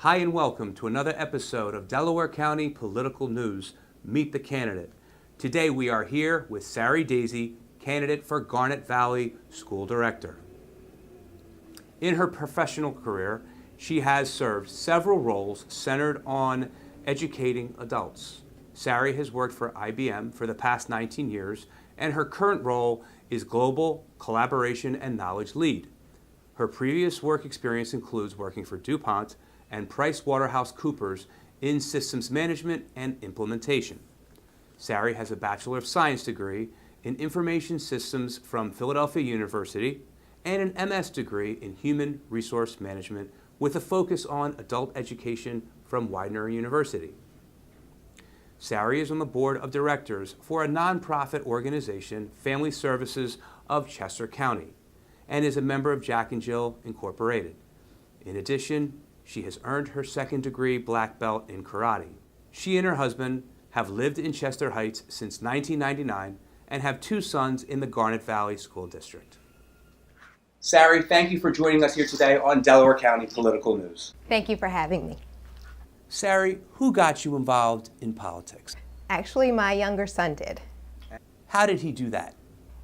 Hi and welcome to another episode of Delaware County Political News, Meet the Candidate. Today we are here with Sari Daisey, candidate for Garnet Valley School Director. In her professional career, she has served several roles centered on educating adults. Sari has worked for IBM for the past 19 years, and her current role is Global Collaboration and Knowledge Lead. Her previous work experience includes working for DuPont and PriceWaterhouseCoopers in systems management and implementation. Sari has a Bachelor of Science degree in Information Systems from Philadelphia University and an MS degree in Human Resource Management with a focus on adult education from Widener University. Sari is on the board of directors for a nonprofit organization, Family Services of Chester County, and is a member of Jack and Jill Incorporated. In addition, she has earned her second degree black belt in karate. She and her husband have lived in Chester Heights since 1999 and have two sons in the Garnet Valley School District. Sari, thank you for joining us here today on Delaware County Political News. Thank you for having me. Sari, who got you involved in politics? Actually, my younger son did. How did he do that?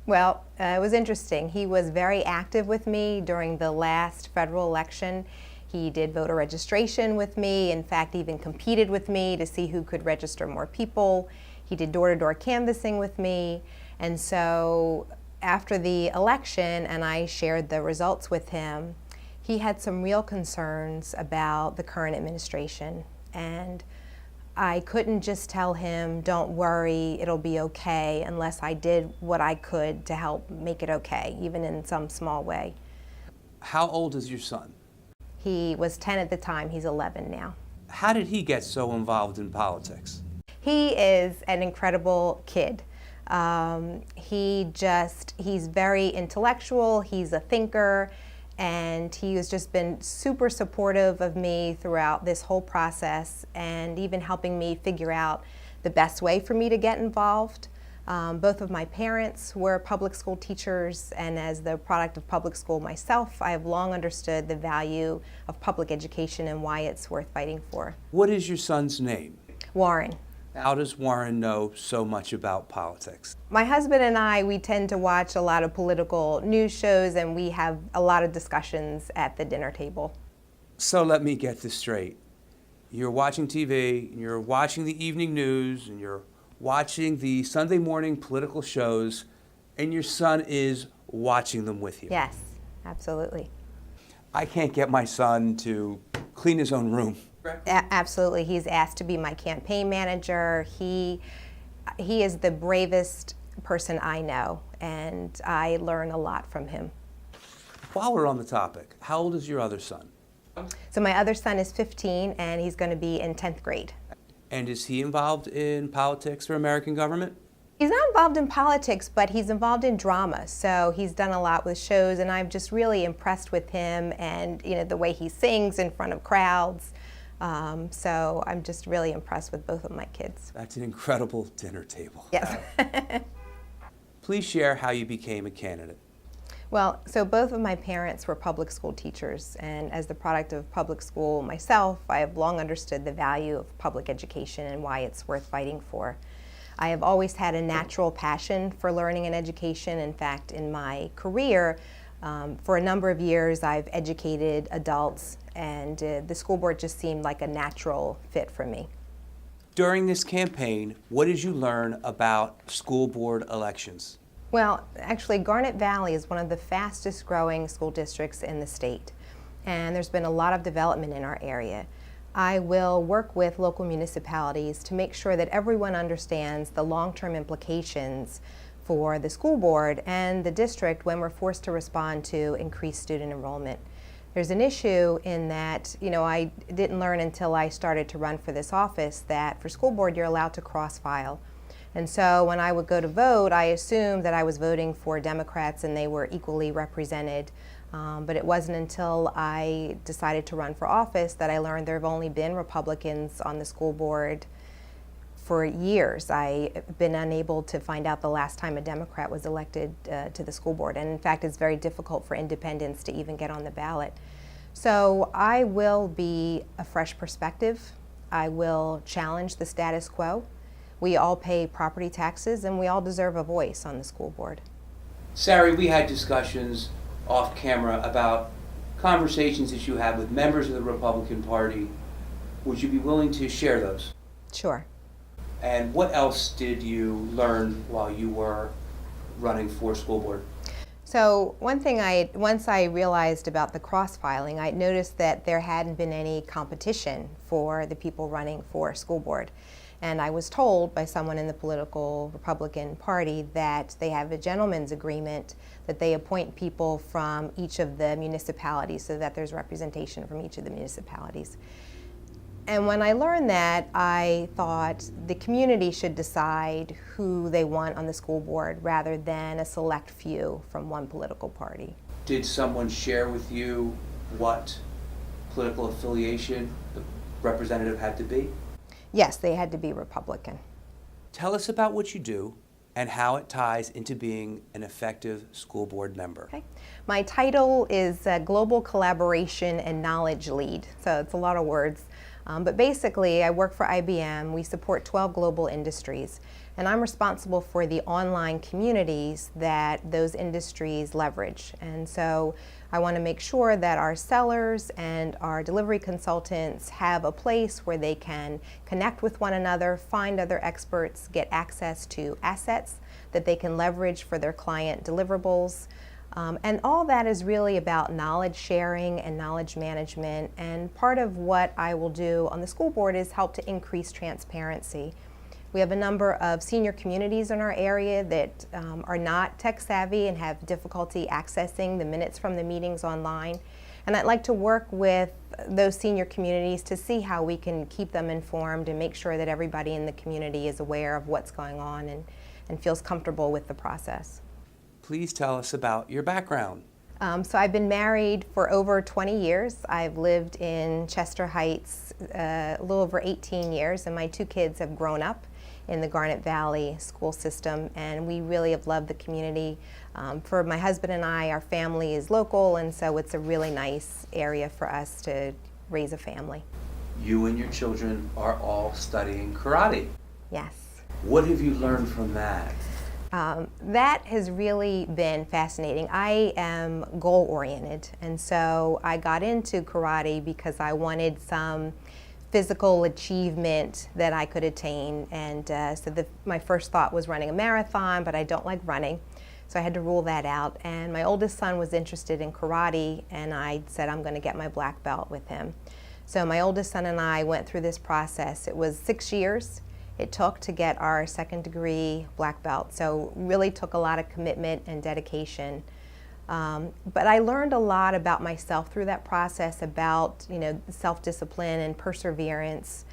Well, it was interesting. He was very active with me during the last federal election. He did voter registration with me, in fact, even competed with me to see who could register more people. He did door-to-door canvassing with me. And so after the election, and I shared the results with him, he had some real concerns about the current administration. And I couldn't just tell him, don't worry, it'll be okay, unless I did what I could to help make it okay, even in some small way. How old is your son? He was 10 at the time. He's 11 now. How did he get so involved in politics? He is an incredible kid. He's very intellectual. He's a thinker, and he has just been super supportive of me throughout this whole process, and even helping me figure out the best way for me to get involved. Both of my parents were public school teachers, and as the product of public school myself, I have long understood the value of public education and why it's worth fighting for. What is your son's name? Warren. How does Warren know so much about politics? My husband and I, we tend to watch a lot of political news shows, and we have a lot of discussions at the dinner table. So let me get this straight. You're watching TV, and you're watching the evening news, and you're watching the Sunday morning political shows, and your son is watching them with you. Yes, absolutely. I can't get my son to clean his own room. Absolutely. He's asked to be my campaign manager. He is the bravest person I know, and I learn a lot from him. While we're on the topic, how old is your other son? So my other son is 15, and he's going to be in 10th grade. And is he involved in politics or American government? He's not involved in politics, but he's involved in drama. So he's done a lot with shows, and I'm just really impressed with him and the way he sings in front of crowds. So I'm just really impressed with both of my kids. That's an incredible dinner table. Yes. Please share how you became a candidate. Well, so both of my parents were public school teachers, and as the product of public school myself, I have long understood the value of public education and why it's worth fighting for. I have always had a natural passion for learning and education. In fact, in my career, for a number of years, I've educated adults, and the school board just seemed like a natural fit for me. During this campaign, what did you learn about school board elections? Well, actually, Garnet Valley is one of the fastest growing school districts in the state, and there's been a lot of development in our area. I will work with local municipalities to make sure that everyone understands the long-term implications for the school board and the district when we're forced to respond to increased student enrollment. There's an issue in that, I didn't learn until I started to run for this office that for school board you're allowed to cross-file. And so when I would go to vote, I assumed that I was voting for Democrats and they were equally represented. But it wasn't until I decided to run for office that I learned there have only been Republicans on the school board for years. I've been unable to find out the last time a Democrat was elected to the school board. And in fact, it's very difficult for independents to even get on the ballot. So I will be a fresh perspective. I will challenge the status quo. We all pay property taxes and we all deserve a voice on the school board. Sari, we had discussions off camera about conversations that you had with members of the Republican Party. Would you be willing to share those? Sure. And what else did you learn while you were running for school board? So one thing once I realized about the cross-filing, I noticed that there hadn't been any competition for the people running for school board. And I was told by someone in the political Republican Party that they have a gentleman's agreement that they appoint people from each of the municipalities so that there's representation from each of the municipalities. And when I learned that, I thought the community should decide who they want on the school board rather than a select few from one political party. Did someone share with you what political affiliation the representative had to be? Yes, they had to be Republican. Tell us about what you do and how it ties into being an effective school board member. Okay. My title is Global Collaboration and Knowledge Lead, so it's a lot of words. But basically, I work for IBM. We support 12 global industries, and I'm responsible for the online communities that those industries leverage. And so I want to make sure that our sellers and our delivery consultants have a place where they can connect with one another, find other experts, get access to assets that they can leverage for their client deliverables. And all that is really about knowledge sharing and knowledge management. And part of what I will do on the school board is help to increase transparency. We have a number of senior communities in our area that are not tech savvy and have difficulty accessing the minutes from the meetings online. And I'd like to work with those senior communities to see how we can keep them informed and make sure that everybody in the community is aware of what's going on and feels comfortable with the process. Please tell us about your background. So I've been married for over 20 years. I've lived in Chester Heights a little over 18 years, and my two kids have grown up in the Garnet Valley School System, and we really have loved the community. For my husband and I, our family is local, and so it's a really nice area for us to raise a family. You and your children are all studying karate. Yes. What have you learned from that? That has really been fascinating. I am goal-oriented, and so I got into karate because I wanted some physical achievement that I could attain, and so my first thought was running a marathon, but I don't like running, so I had to rule that out. And my oldest son was interested in karate, and I said I'm going to get my black belt with him. So my oldest son and I went through this process. It was 6 years. It took to get our second degree black belt, so really took a lot of commitment and dedication. But I learned a lot about myself through that process, about self-discipline and perseverance,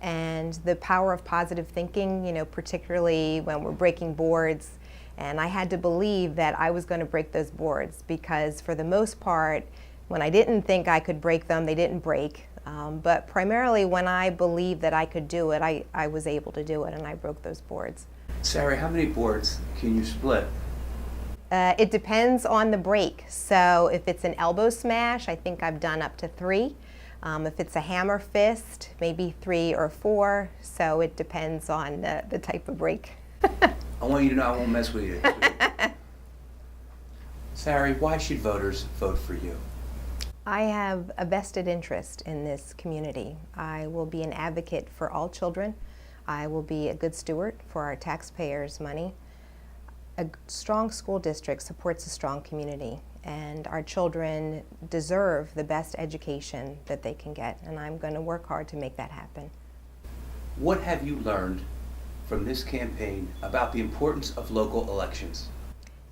and the power of positive thinking. Particularly when we're breaking boards, and I had to believe that I was going to break those boards because, for the most part, when I didn't think I could break them, they didn't break. But primarily when I believed that I could do it, I was able to do it, and I broke those boards. Sari, how many boards can you split? It depends on the break. So if it's an elbow smash, I think I've done up to 3. If it's a hammer fist, maybe 3 or 4. So it depends on the type of break. I want you to know I won't mess with you. Sari, why should voters vote for you? I have a vested interest in this community. I will be an advocate for all children. I will be a good steward for our taxpayers' money. A strong school district supports a strong community, and our children deserve the best education that they can get, and I'm going to work hard to make that happen. What have you learned from this campaign about the importance of local elections?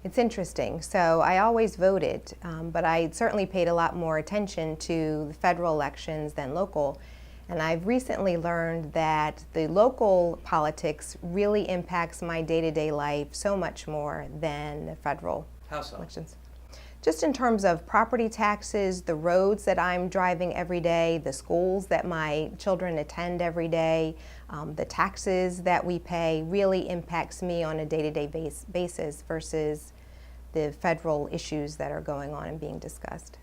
It's interesting. So I always voted, but I certainly paid a lot more attention to the federal elections than local. And I've recently learned that the local politics really impacts my day-to-day life so much more than the federal elections. Just in terms of property taxes, the roads that I'm driving every day, the schools that my children attend every day, the taxes that we pay really impacts me on a day-to-day basis versus the federal issues that are going on and being discussed.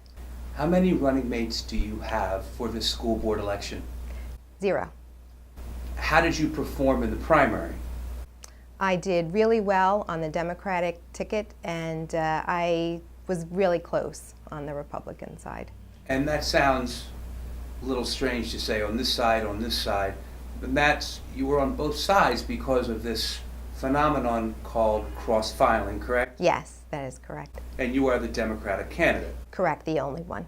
How many running mates do you have for this school board election? 0. How did you perform in the primary? I did really well on the Democratic ticket, and I was really close on the Republican side. And that sounds a little strange to say on this side, but you were on both sides because of this phenomenon called cross-filing, correct? Yes, that is correct. And you are the Democratic candidate. Correct, the only one.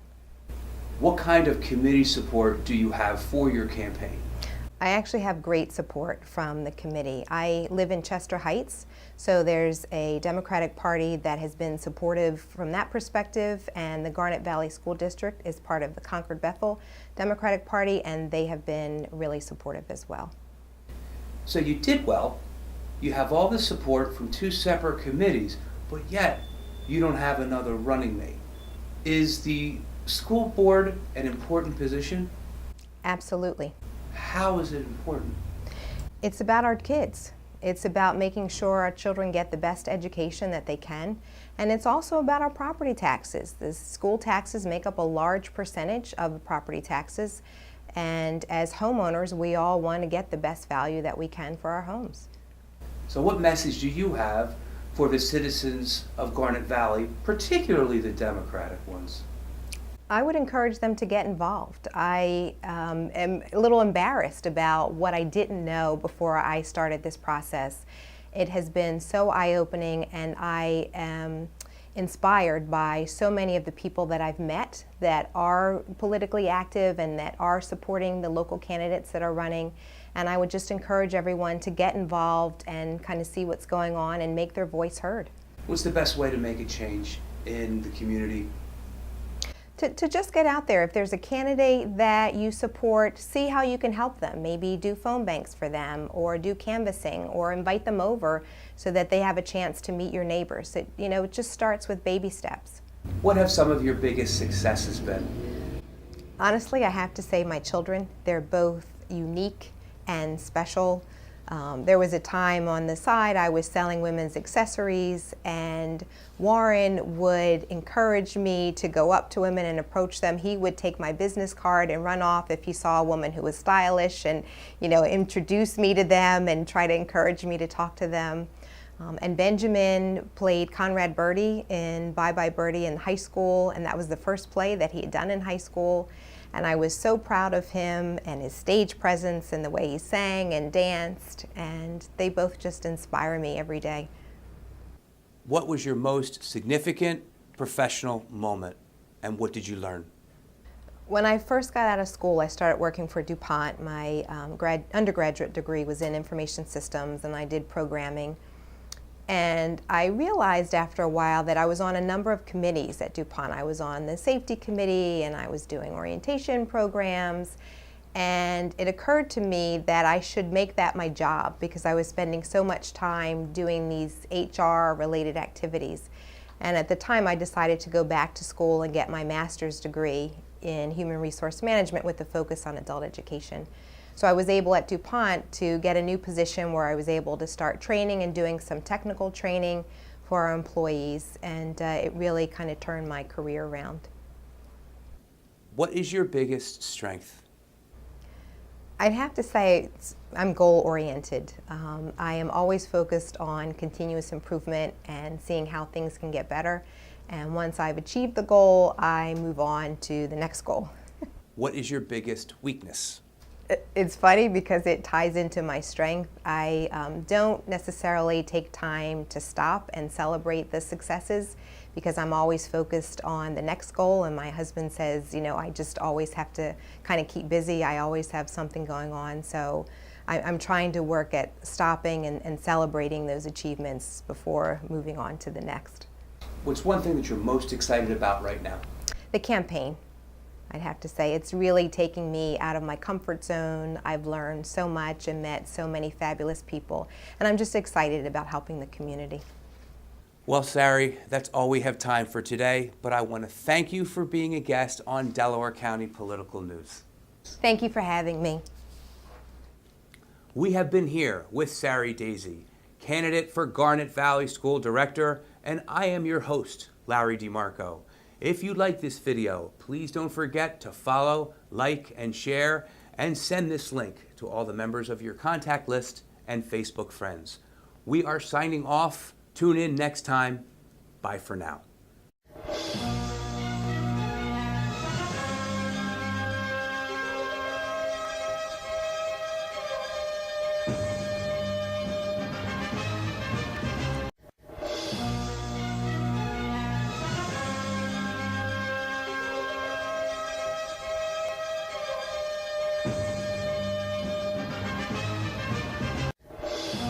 What kind of committee support do you have for your campaign? I actually have great support from the committee. I live in Chester Heights, so there's a Democratic Party that has been supportive from that perspective, and the Garnet Valley School District is part of the Concord-Bethel Democratic Party, and they have been really supportive as well. So you did well. You have all this support from 2 separate committees, but yet you don't have another running mate. Is the school board an important position? Absolutely. How is it important? It's about our kids. It's about making sure our children get the best education that they can. And it's also about our property taxes. The school taxes make up a large percentage of the property taxes. And as homeowners, we all want to get the best value that we can for our homes. So what message do you have for the citizens of Garnet Valley, particularly the Democratic ones? I would encourage them to get involved. I am a little embarrassed about what I didn't know before I started this process. It has been so eye-opening, and I am inspired by so many of the people that I've met that are politically active and that are supporting the local candidates that are running. And I would just encourage everyone to get involved and kind of see what's going on and make their voice heard. What's the best way to make a change in the community? To just get out there. If there's a candidate that you support, see how you can help them. Maybe do phone banks for them, or do canvassing, or invite them over so that they have a chance to meet your neighbors. It just starts with baby steps. What have some of your biggest successes been? Honestly, I have to say my children, they're both unique and special. There was a time on the side I was selling women's accessories, and Warren would encourage me to go up to women and approach them. He would take my business card and run off if he saw a woman who was stylish, and introduce me to them and try to encourage me to talk to them. And Benjamin played Conrad Birdie in Bye Bye Birdie in high school, and that was the first play that he had done in high school. And I was so proud of him and his stage presence and the way he sang and danced, and they both just inspire me every day. What was your most significant professional moment, and what did you learn? When I first got out of school, I started working for DuPont. My undergraduate degree was in information systems, and I did programming. And I realized after a while that I was on a number of committees at DuPont. I was on the safety committee, and I was doing orientation programs. And it occurred to me that I should make that my job, because I was spending so much time doing these HR-related activities. And at the time, I decided to go back to school and get my master's degree in human resource management with a focus on adult education. So I was able at DuPont to get a new position where I was able to start training and doing some technical training for our employees, and it really kind of turned my career around. What is your biggest strength? I'd have to say I'm goal-oriented. I am always focused on continuous improvement and seeing how things can get better. And once I've achieved the goal, I move on to the next goal. What is your biggest weakness? It's funny because it ties into my strength. I don't necessarily take time to stop and celebrate the successes, because I'm always focused on the next goal. And my husband says, I just always have to kind of keep busy. I always have something going on. So I'm trying to work at stopping and celebrating those achievements before moving on to the next. What's one thing that you're most excited about right now? The campaign. I'd have to say it's really taking me out of my comfort zone. I've learned so much and met so many fabulous people, and I'm just excited about helping the community. Well, Sari, that's all we have time for today, but I want to thank you for being a guest on Delaware County Political News. Thank you for having me. We have been here with Sari Daisey, candidate for Garnet Valley School Director, and I am your host, Larry DeMarco. If you like this video, please don't forget to follow, like, and share, and send this link to all the members of your contact list and Facebook friends. We are signing off. Tune in next time. Bye for now.